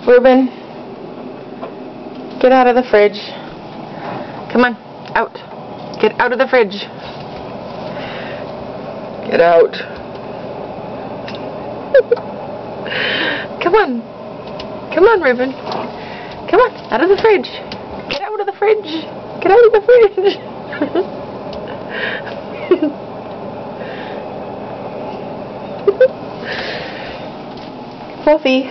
Ruben, get out of the fridge. Come on, out. Get out of the fridge. Get out. Come on. Come on, Ruben. Come on, out of the fridge. Get out of the fridge. Get out of the fridge. Fluffy,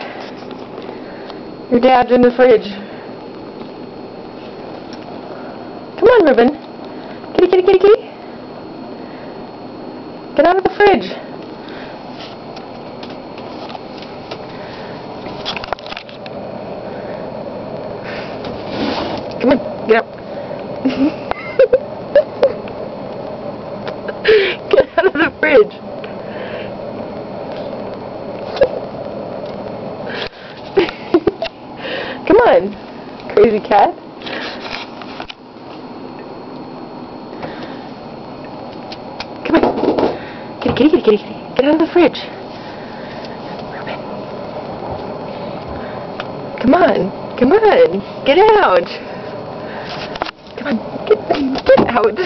your dad's in the fridge. Come on, Ruben. Kitty, kitty, kitty, kitty. Get out of the fridge. Come on, get up. Get out of the fridge. Come on, crazy cat. Come on. Kitty, kitty, kitty, kitty, kitty. Get out of the fridge. Ruben. Come on. Come on. Get out. Come on. Get out.